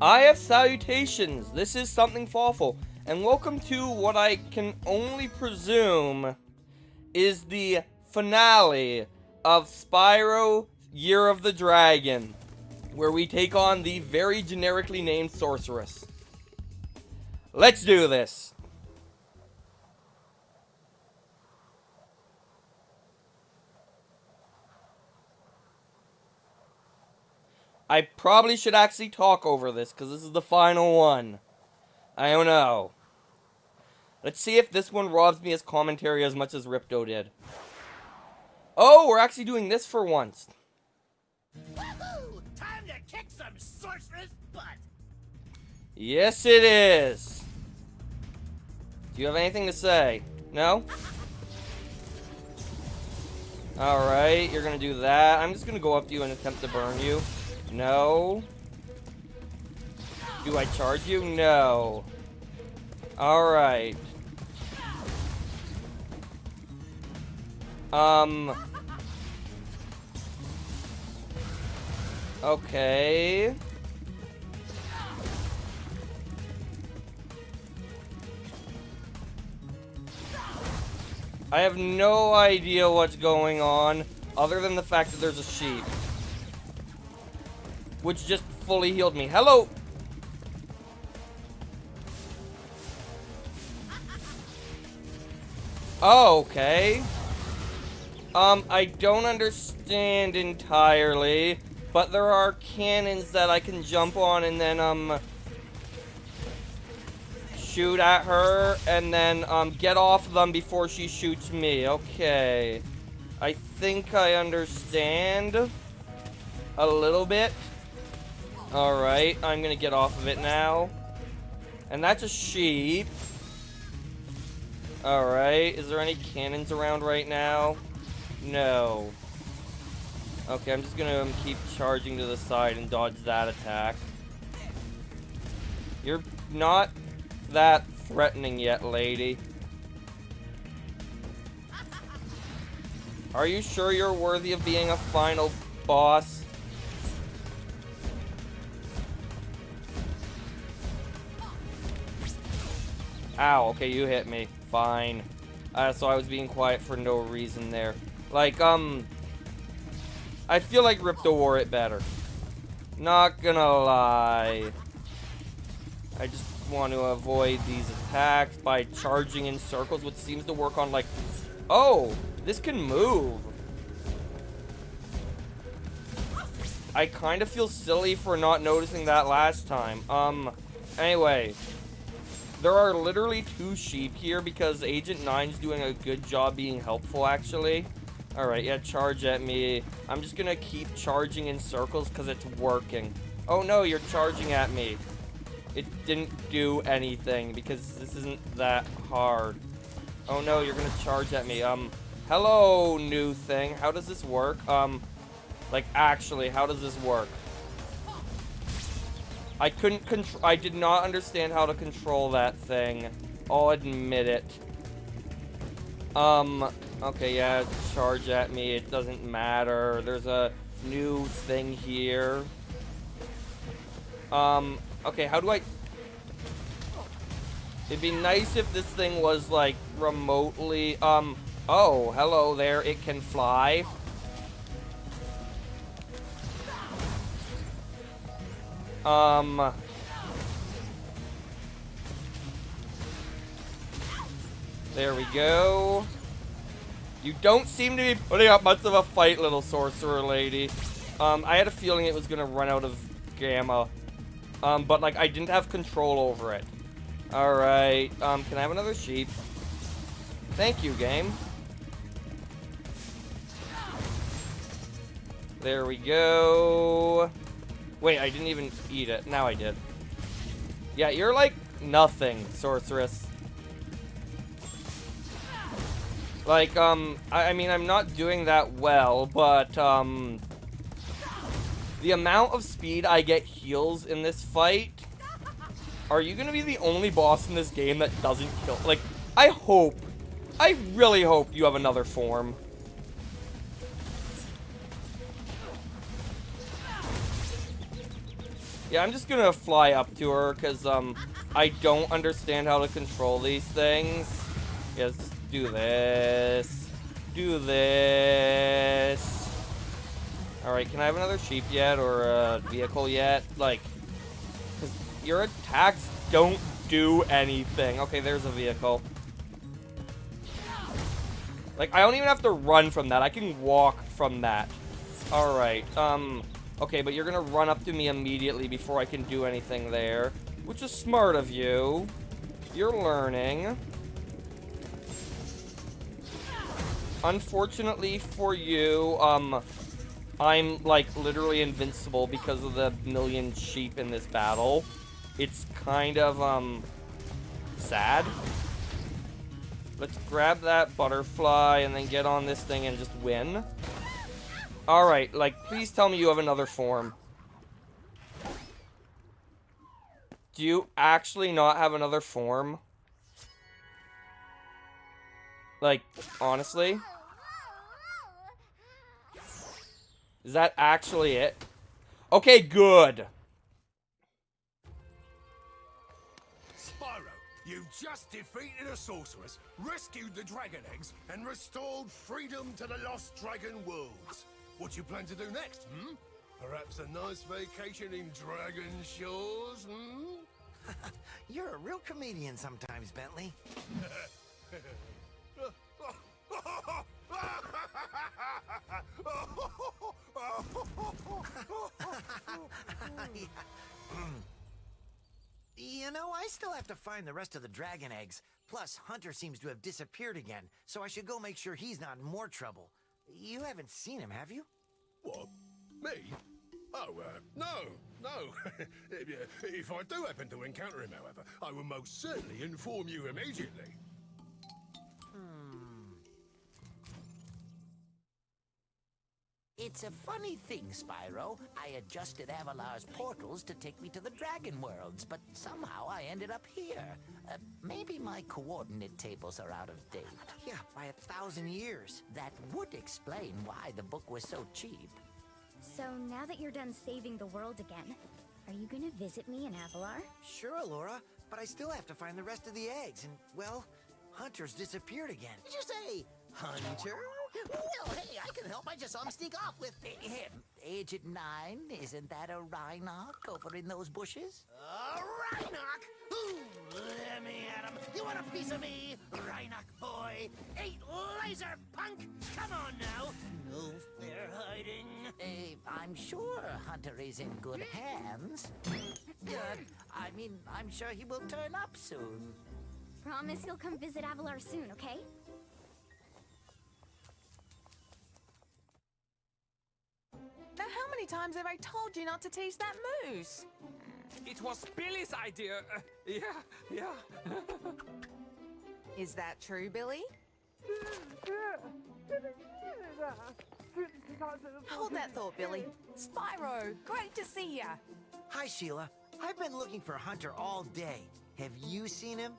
I have salutations. This is Something Fawful, and welcome to what I can only presume is the finale of Spyro Year of the Dragon, where we take on the very generically named Sorceress. Let's do this. I probably should actually talk over this, because this is the final one. I don't know. Let's see if this one robs me as commentary as much as Ripto did. Oh, we're actually doing this for once. Woohoo! Time to kick some sorceress butt! Yes, it is. Do you have anything to say? No? Alright, you're gonna do that. I'm just gonna go up to you and attempt to burn you. No. Do I charge you? No. Alright. Okay. I have no idea what's going on, other than the fact that there's a sheep. Which just fully healed me. Hello! Oh, okay. I don't understand entirely, but there are cannons that I can jump on and then, shoot at her, and then, get off them before she shoots me. Okay. I think I understand a little bit. Alright, I'm gonna get off of it now. And that's a sheep. Alright, is there any cannons around right now? No. Okay, I'm just gonna keep charging to the side and dodge that attack. You're not that threatening yet, lady. Are you sure you're worthy of being a final boss? Ow, okay, you hit me. Fine. So I was being quiet for no reason there. Like, I feel like Ripto wore it better. Not gonna lie. I just want to avoid these attacks by charging in circles, which seems to work on, like... Oh! This can move! I kind of feel silly for not noticing that last time. Anyway... There are literally two sheep here because Agent 9's doing a good job being helpful, actually. Alright, yeah, charge at me. I'm just gonna keep charging in circles because it's working. Oh no, you're charging at me. It didn't do anything because this isn't that hard. Oh no, you're gonna charge at me. Hello, new thing. How does this work? Like, actually, how does this work? I did not understand how to control that thing. I'll admit it. Okay, yeah, charge at me. It doesn't matter. There's a new thing here. Okay, how do I... It'd be nice if this thing was, like, remotely, oh, hello there. It can fly. There we go. You don't seem to be putting up much of a fight, little sorcerer lady. I had a feeling it was gonna run out of gamma. But, like, I didn't have control over it. Alright, can I have another sheep? Thank you, game. There we go. Wait, I didn't even eat it. Now I did. Yeah, you're like nothing, Sorceress. Like, I mean, I'm not doing that well, but, the amount of speed I get heals in this fight... Are you gonna be the only boss in this game that doesn't kill? Like, I really hope you have another form. Yeah, I'm just gonna fly up to her, because, I don't understand how to control these things. Yes, do this. Do this. Alright, can I have another sheep yet, or a vehicle yet? Like, because your attacks don't do anything. Okay, there's a vehicle. Like, I don't even have to run from that. I can walk from that. Alright, okay, but you're gonna run up to me immediately before I can do anything there. Which is smart of you. You're learning. Unfortunately for you, I'm, like, literally invincible because of the million sheep in this battle. It's kind of, sad. Let's grab that butterfly and then get on this thing and just win. Alright, like, please tell me you have another form. Do you actually not have another form? Like, honestly? Is that actually it? Okay, good. Spyro, you've just defeated a sorceress, rescued the dragon eggs, and restored freedom to the lost dragon worlds. What you plan to do next, hmm? Perhaps a nice vacation in Dragon Shores, hmm? You're a real comedian sometimes, Bentley. You know, I still have to find the rest of the dragon eggs. Plus, Hunter seems to have disappeared again, so I should go make sure he's not in more trouble. You haven't seen him, have you? What? Me? Oh, no. If I do happen to encounter him, however, I will most certainly inform you immediately. It's a funny thing, Spyro. I adjusted Avalar's portals to take me to the Dragon Worlds, but somehow I ended up here. Maybe my coordinate tables are out of date. Yeah, by 1,000 years. That would explain why the book was so cheap. So now that you're done saving the world again, are you gonna visit me in Avalar? Sure, Elora, but I still have to find the rest of the eggs, and, well, Hunter's disappeared again. Did you say Hunter? Well, hey, I can help. I just saw him sneak off with Him, Agent 9, isn't that a Rhinoc over in those bushes? Rhinoc. Ooh, let me at him. You want a piece of me, Rhinoc boy? Eat laser, punk. Come on now. No fair hiding. I'm sure Hunter is in good hands. I'm sure he will turn up soon. Promise you'll come visit Avalar soon, okay? Now, how many times have I told you not to tease that moose? It was Billy's idea. Yeah. Is that true, Billy? Hold that thought, Billy. Spyro, great to see ya. Hi, Sheila. I've been looking for Hunter all day. Have you seen him?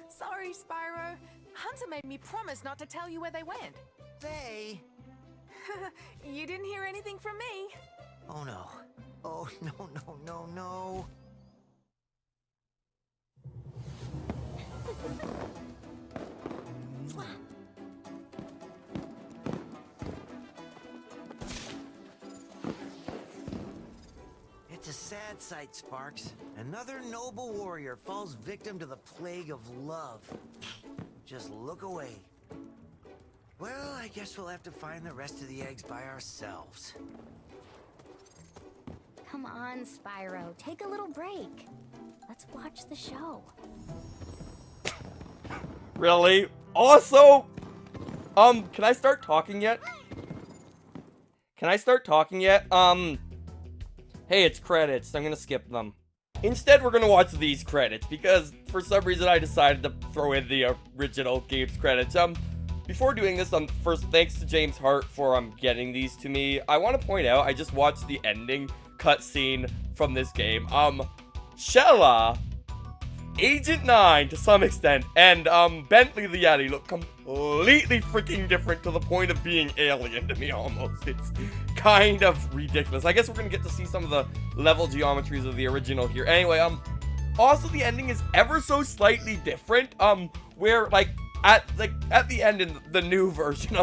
Sorry, Spyro. Hunter made me promise not to tell you where they went. They... You didn't hear anything from me. Oh, no. Oh, no. It's a sad sight, Sparks. Another noble warrior falls victim to the plague of love. Just look away. Well, I guess we'll have to find the rest of the eggs by ourselves. Come on, Spyro. Take a little break. Let's watch the show. Really? Also, can I start talking yet? Hey, it's credits. I'm gonna skip them. Instead, we're gonna watch these credits, because for some reason I decided to throw in the original game's credits. Before doing this, first, thanks to James Hart for getting these to me. I want to point out, I just watched the ending cutscene from this game. Shelia, Agent 9 to some extent, and Bentley the Yeti look completely freaking different to the point of being alien to me almost. It's kind of ridiculous. I guess we're gonna get to see some of the level geometries of the original here. Anyway, also the ending is ever so slightly different. Where like at the end in the new version,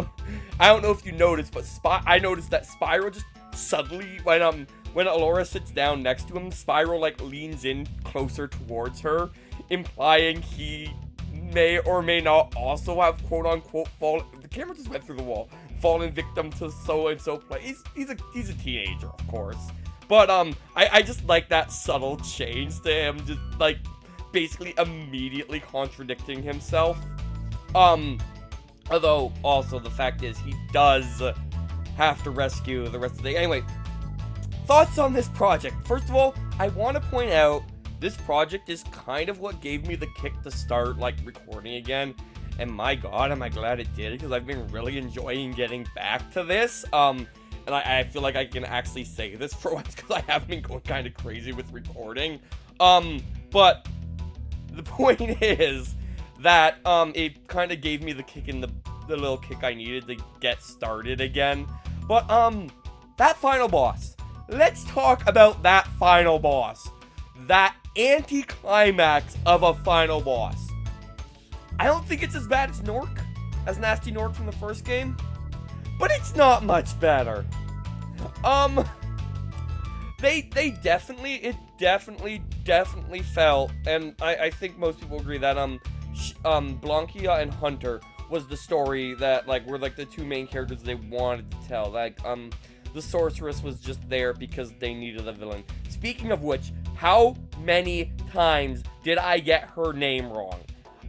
I don't know if you noticed, but I noticed that Spyro just suddenly, when Elora sits down next to him, Spyro like leans in closer towards her, implying he may or may not also have quote unquote the camera just went through the wall, fallen victim to so and so play. He's a teenager, of course. But I just like that subtle change to him, just like basically immediately contradicting himself. Although also the fact is he does have to rescue the rest of the... Anyway, thoughts on this project. First of all, I want to point out this project is kind of what gave me the kick to start like recording again. And my god, am I glad it did, because I've been really enjoying getting back to this. And I feel like I can actually say this for once, because I have been going kind of crazy with recording. But the point is that it kind of gave me the kick in the little kick I needed to get started again. But that final boss. Let's talk about that final boss. That anticlimax of a final boss. I don't think it's as bad as Nasty Nork from the first game, but it's not much better. It definitely felt, and I think most people agree that Blanquia and Hunter was the story that like were like the two main characters they wanted to tell. Like the Sorceress was just there because they needed a villain. Speaking of which, how many times did I get her name wrong?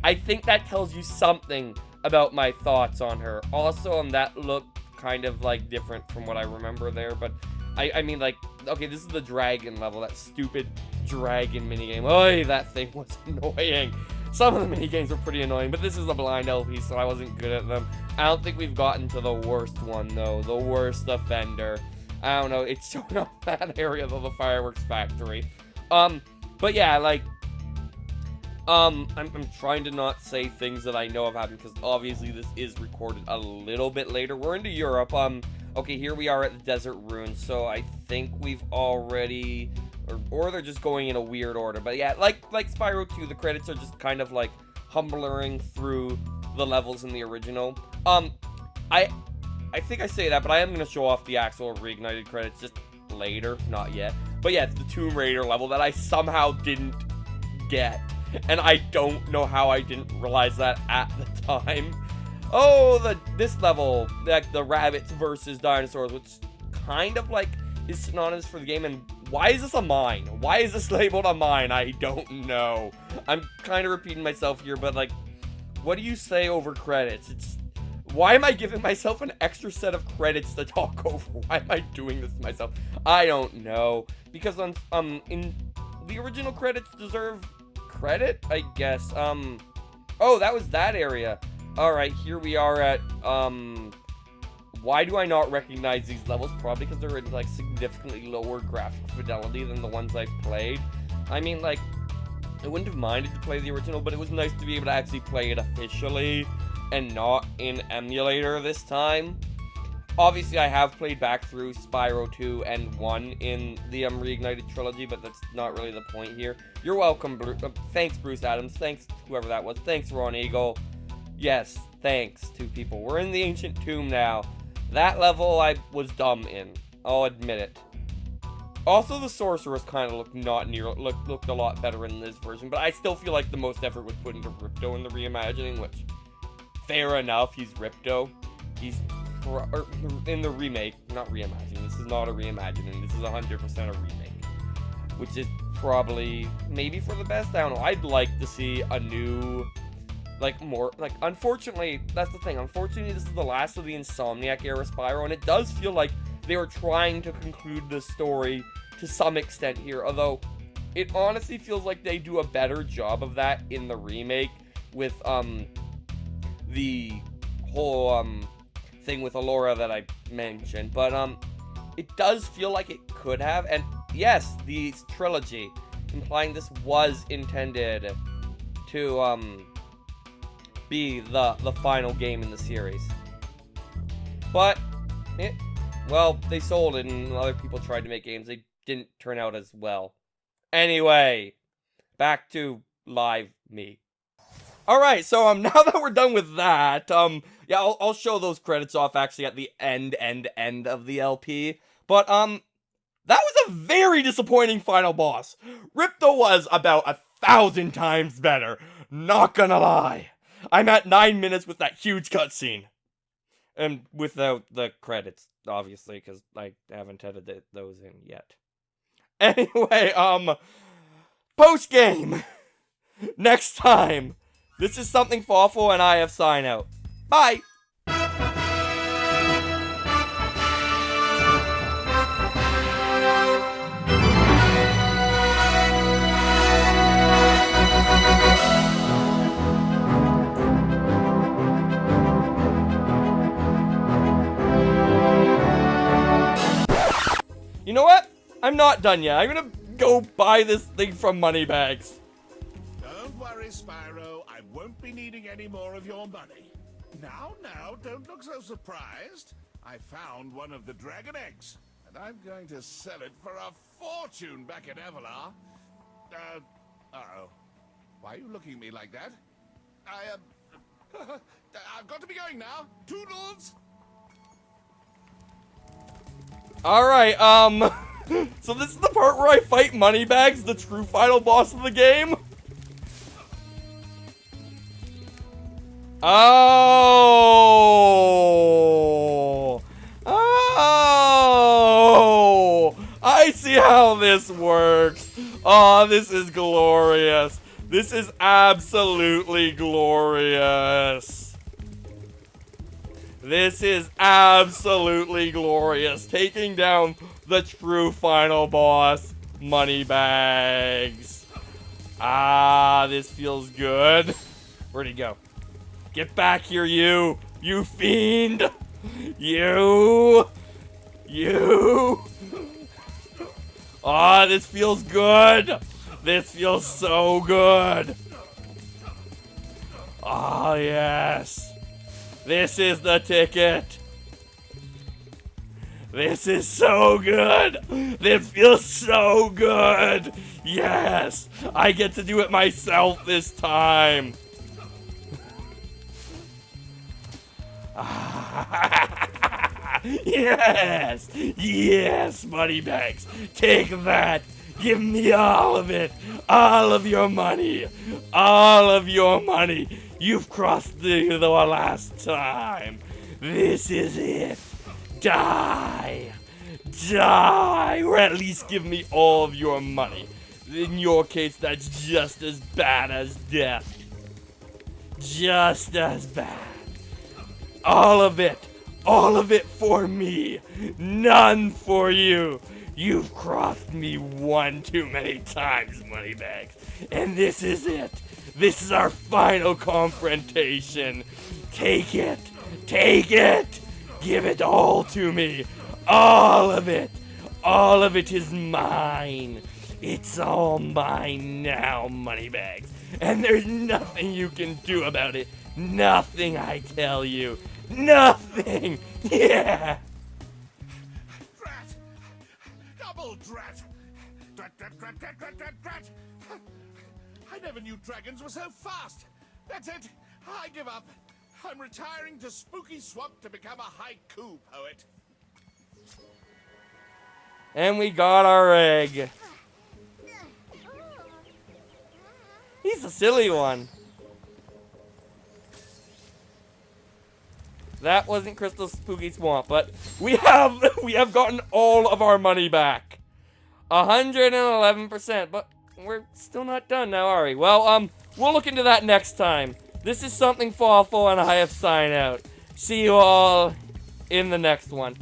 I think that tells you something about my thoughts on her. Also, that looked kind of like different from what I remember there, but I mean, like, okay, this is the dragon level, that stupid dragon minigame. Oy, that thing was annoying. Some of the minigames were pretty annoying, but this is a blind LP, so I wasn't good at them. I don't think we've gotten to the worst one, though. The worst offender. I don't know, it's showing up that area of the fireworks factory. But yeah, like, I'm trying to not say things that I know have happened, because obviously this is recorded a little bit later. We're into Europe. Okay, here we are at the Desert Ruins, so I think we've already... Or they're just going in a weird order. But yeah, like Spyro 2, the credits are just kind of, like, humbling through the levels in the original. I think I say that, but I am going to show off the actual reignited credits just later. Not yet. But yeah, it's the Tomb Raider level that I somehow didn't get. And I don't know how I didn't realize that at the time. Oh, this level, like the rabbits versus dinosaurs, which kind of like is synonymous for the game. And why is this a mine? Why is this labeled a mine? I don't know. I'm kind of repeating myself here, but like, what do you say over credits? Why am I giving myself an extra set of credits to talk over? Why am I doing this to myself? I don't know. Because in the original credits deserve credit, I guess. Oh, that was that area. Alright, here we are at, why do I not recognize these levels? Probably because they're in, like, significantly lower graphic fidelity than the ones I've played. I mean, like, I wouldn't have minded to play the original, but it was nice to be able to actually play it officially and not in emulator this time. Obviously, I have played back through Spyro 2 and 1 in the Reignited trilogy, but that's not really the point here. You're welcome, thanks, Bruce Adams. Thanks, whoever that was. Thanks, Ron Eagle. Yes, thanks, two people. We're in the Ancient Tomb now. That level I was dumb in. I'll admit it. Also, the Sorceress kind of looked a lot better in this version, but I still feel like the most effort was put into Ripto in the reimagining, which, fair enough, he's Ripto. He's in the remake, not reimagining. This is not a reimagining. This is 100% a remake, which is probably maybe for the best. I don't know. I'd like to see a new, like, more, like, unfortunately, that's the thing. Unfortunately, this is the last of the Insomniac era Spyro, and it does feel like they were trying to conclude the story to some extent here, although it honestly feels like they do a better job of that in the remake with, the whole, thing with Elora that I mentioned, but, it does feel like it could have, and yes, the trilogy, implying this was intended to, be the final game in the series. But, well, they sold it and other people tried to make games. They didn't turn out as well. Anyway, back to live me. Alright, so, now that we're done with that, yeah, I'll show those credits off actually at the end of the LP. But, that was a very disappointing final boss. Ripto was about 1,000 times better. Not gonna lie. I'm at 9 minutes with that huge cutscene. And without the credits, obviously, because I haven't edited those in yet. Anyway, post-game. Next time. This is something Fawful and I have sign out. Bye! You know what? I'm not done yet. I'm gonna go buy this thing from Moneybags. Don't worry, Spyro. I won't be needing any more of your money. Now, don't look so surprised. I found one of the dragon eggs, and I'm going to sell it for a fortune back at Elora. Uh-oh. Why are you looking at me like that? I've got to be going now. Toodles! Alright, so this is the part where I fight Moneybags, the true final boss of the game? Oh! Oh! I see how this works. Oh, this is glorious. This is absolutely glorious. This is absolutely glorious. Taking down the true final boss, Moneybags. Ah, this feels good. Where'd he go? Get back here, you! You fiend! You! Ah, this feels good! This feels so good! Ah, yes! This is the ticket! This is so good! This feels so good! Yes! I get to do it myself this time! Yes! Yes, Moneybags! Take that! Give me all of it! All of your money! All of your money! You've crossed the last time! This is it! Die! Die! Or at least give me all of your money. In your case, that's just as bad as death. Just as bad. All of it! All of it for me! None for you! You've crossed me one too many times, Moneybags. And this is it! This is our final confrontation! Take it! Take it! Give it all to me! All of it! All of it is mine! It's all mine now, Moneybags. And there's nothing you can do about it. Nothing, I tell you. Nothing! Yeah! Drat! Double drat! Drat, drat, drat, drat, drat, drat, drat! I never knew dragons were so fast! That's it! I give up! I'm retiring to Spooky Swamp to become a haiku poet. And we got our egg. He's a silly one. That wasn't Crystal Spooky Swamp, but we have gotten all of our money back. 111%, but we're still not done now, are we? Well, we'll look into that next time. This is something Fawful, and I have sign out. See you all in the next one.